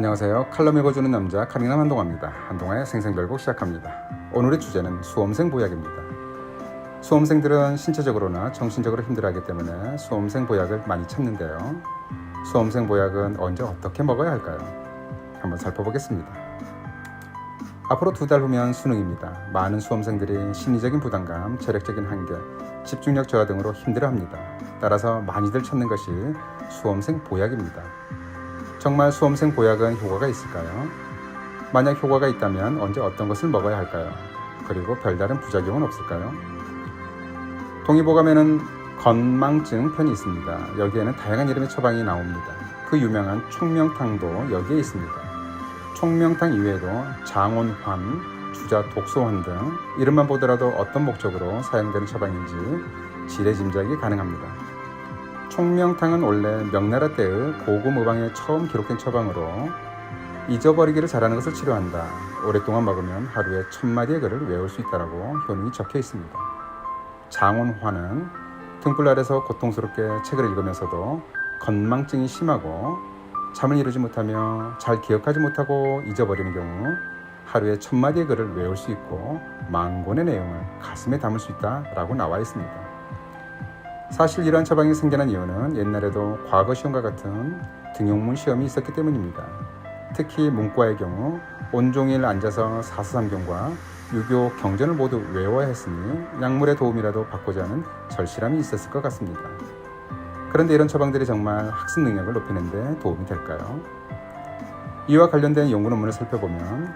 안녕하세요. 칼럼 읽어주는 남자 카리남 한동화입니다. 한동화의 생생별곡 시작합니다. 오늘의 주제는 수험생 보약입니다. 수험생들은 신체적으로나 정신적으로 힘들어하기 때문에 수험생 보약을 많이 찾는데요. 수험생 보약은 언제 어떻게 먹어야 할까요? 한번 살펴보겠습니다. 앞으로 2달 후면 수능입니다. 많은 수험생들이 심리적인 부담감, 체력적인 한계, 집중력 저하 등으로 힘들어합니다. 따라서 많이들 찾는 것이 수험생 보약입니다. 정말 수험생 보약은 효과가 있을까요? 만약 효과가 있다면 언제 어떤 것을 먹어야 할까요? 그리고 별다른 부작용은 없을까요? 동의보감에는 건망증 편이 있습니다. 여기에는 다양한 이름의 처방이 나옵니다. 그 유명한 총명탕도 여기에 있습니다. 총명탕 이외에도 장온환, 주자 독소환 등 이름만 보더라도 어떤 목적으로 사용되는 처방인지 지레짐작이 가능합니다. 총명탕은 원래 명나라 때의 고급 의방에 처음 기록된 처방으로 잊어버리기를 잘하는 것을 치료한다. 오랫동안 먹으면 하루에 1000마디의 글을 외울 수 있다고 효능이 적혀 있습니다. 장온환은 등불 아래서 고통스럽게 책을 읽으면서도 건망증이 심하고 잠을 이루지 못하며 잘 기억하지 못하고 잊어버리는 경우 하루에 1000마디의 글을 외울 수 있고 만권의 내용을 가슴에 담을 수 있다라고 나와 있습니다. 사실 이러한 처방이 생겨난 이유는 옛날에도 과거 시험과 같은 등용문 시험이 있었기 때문입니다. 특히 문과의 경우 온종일 앉아서 사서삼경과 유교 경전을 모두 외워야 했으니 약물의 도움이라도 받고자 하는 절실함이 있었을 것 같습니다. 그런데 이런 처방들이 정말 학습 능력을 높이는 데 도움이 될까요? 이와 관련된 연구 논문을 살펴보면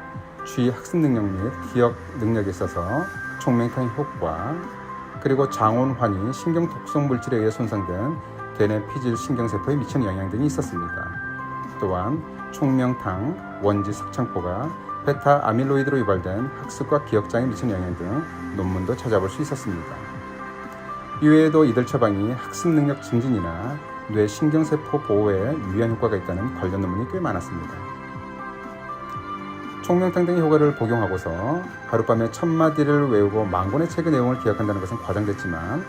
주의 학습 능력 및 기억 능력에 있어서 총명탕의 효과, 그리고 장온환이 신경 독성 물질에 의해 손상된 대뇌 피질 신경세포에 미치는 영향 등이 있었습니다. 또한 총명탕, 원지 석창포가 베타 아밀로이드로 유발된 학습과 기억장애에 미치는 영향 등 논문도 찾아볼 수 있었습니다. 이외에도 이들 처방이 학습 능력 증진이나 뇌 신경세포 보호에 유의한 효과가 있다는 관련 논문이 꽤 많았습니다. 총명탕 등의 효과를 복용하고서 하룻밤에 1000마디를 외우고 만권의 책의 내용을 기억한다는 것은 과장됐지만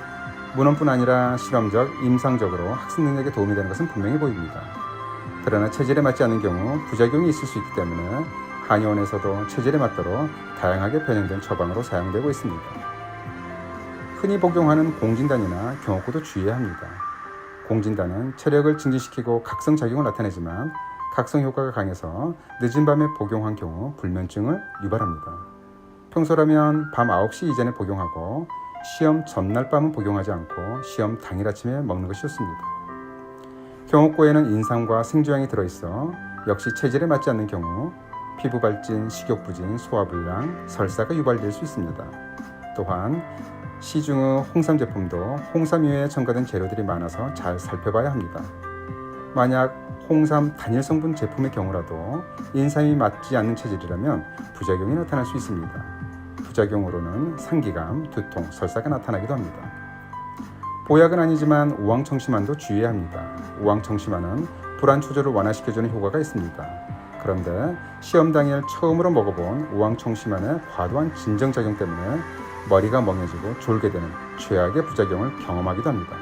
문헌뿐 아니라 실험적, 임상적으로 학습 능력에 도움이 되는 것은 분명히 보입니다. 그러나 체질에 맞지 않는 경우 부작용이 있을 수 있기 때문에 한의원에서도 체질에 맞도록 다양하게 변형된 처방으로 사용되고 있습니다. 흔히 복용하는 공진단이나 경옥고도 주의해야 합니다. 공진단은 체력을 증진시키고 각성작용을 나타내지만 각성 효과가 강해서 늦은 밤에 복용한 경우 불면증을 유발합니다. 평소라면 밤 9시 이전에 복용하고 시험 전날 밤은 복용하지 않고 시험 당일 아침에 먹는 것이 좋습니다. 경옥고에는 인삼과 생주향이 들어있어 역시 체질에 맞지 않는 경우 피부 발진, 식욕 부진, 소화불량, 설사가 유발될 수 있습니다. 또한 시중의 홍삼 제품도 홍삼 이외에 첨가된 재료들이 많아서 잘 살펴봐야 합니다. 만약 홍삼 단일 성분 제품의 경우라도 인삼이 맞지 않는 체질이라면 부작용이 나타날 수 있습니다. 부작용으로는 상기감, 두통, 설사가 나타나기도 합니다. 보약은 아니지만 우황청심환도 주의해야 합니다. 우황청심환은 불안 조절을 완화시켜주는 효과가 있습니다. 그런데 시험 당일 처음으로 먹어본 우황청심환의 과도한 진정작용 때문에 머리가 멍해지고 졸게 되는 최악의 부작용을 경험하기도 합니다.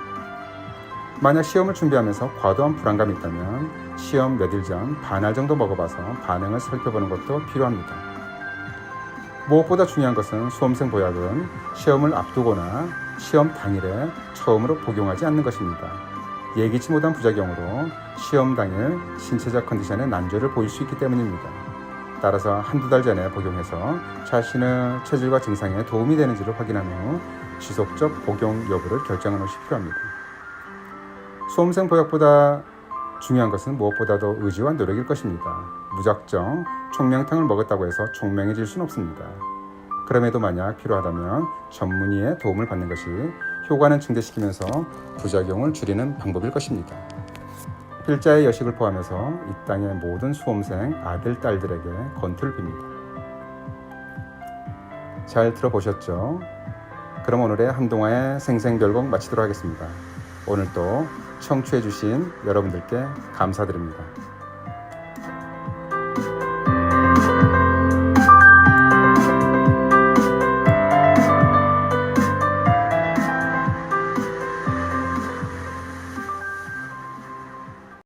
만약 시험을 준비하면서 과도한 불안감이 있다면 시험 며칠 전 반알 정도 먹어봐서 반응을 살펴보는 것도 필요합니다. 무엇보다 중요한 것은 수험생 보약은 시험을 앞두거나 시험 당일에 처음으로 복용하지 않는 것입니다. 예기치 못한 부작용으로 시험 당일 신체적 컨디션에 난조를 보일 수 있기 때문입니다. 따라서 1-2달 전에 복용해서 자신의 체질과 증상에 도움이 되는지를 확인한 후 지속적 복용 여부를 결정하는 것이 필요합니다. 수험생 보약보다 중요한 것은 무엇보다도 의지와 노력일 것입니다. 무작정 총명탕을 먹었다고 해서 총명해질 수는 없습니다. 그럼에도 만약 필요하다면 전문의의 도움을 받는 것이 효과는 증대시키면서 부작용을 줄이는 방법일 것입니다. 필자의 여식을 포함해서 이 땅의 모든 수험생 아들, 딸들에게 건투를 빕니다. 잘 들어보셨죠? 그럼 오늘의 한동화의 생생별곡 마치도록 하겠습니다. 오늘도 청취해주신 여러분들께 감사드립니다.